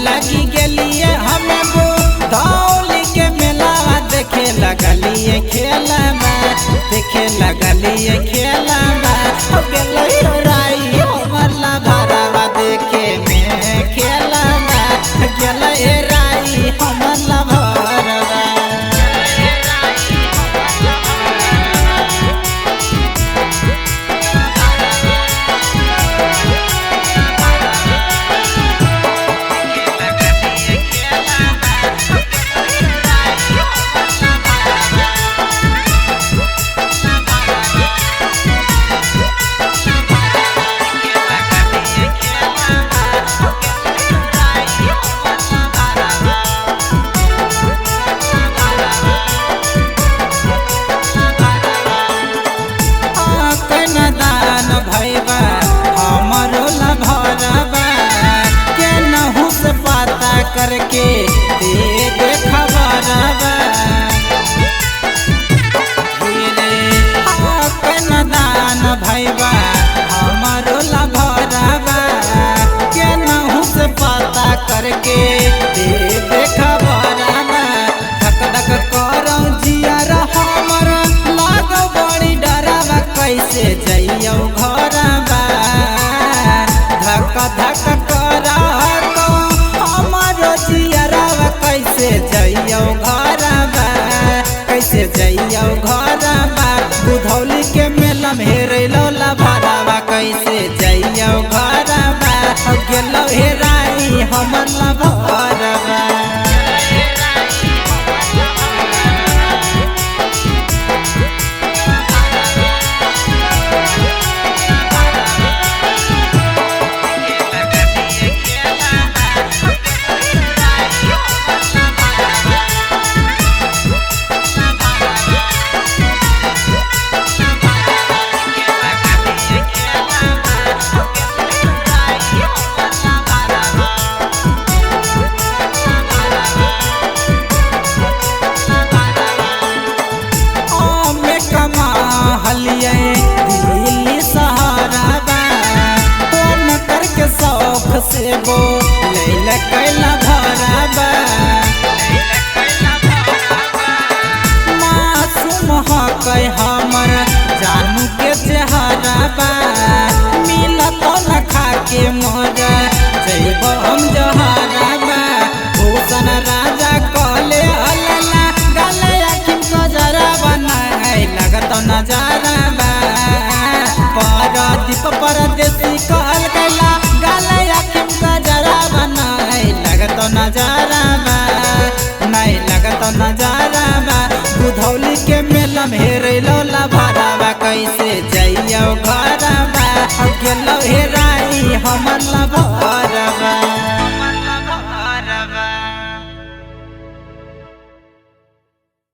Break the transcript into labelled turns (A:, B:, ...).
A: लगी गेलिए हमें बुधौली के मेलावा देखे लगलिए खेलबा देखे लगलिए खेलबा गेलिए राई हमला भरावा देखे में खेलबा गेलिए राई हमला भरावा। भैबा हमरो लभरबा के नहु से पता करके दे खबरबा दान भैबा हमरो लभरबा के नहु से पता करके दे खबरबा धक धक करौ जियर हमर लागो बड़ी डरबा कैसे जइयो घरबा धक धक करौ हमरो जियरबा कैसे जइयो घरबा कैसे जइयो घरबा बुधौली के मेला में हेरैलो लभरबा कैसे जइयो घरबा गेलो हेराई हमर लभरबा। दिल्ली सहारा फोन करके शौक से वो लैल कैला भराबा मासूम हकै हमर जानू के चेहराबा मिलत न खा के मोर जइब हम जहराबा भूषण राजा कहले अल्लाह गले आखिम कजरा बनाई लगत नजारा दीप परदेसी कहल गैला गाले आखिम कजरा बनाई लगत नजारा नहीं लगत नजारा बुधौली के मेला में हेरैलो लभरबा कैसे जइयो घरबा गेलो हेराई हमर लभरबा।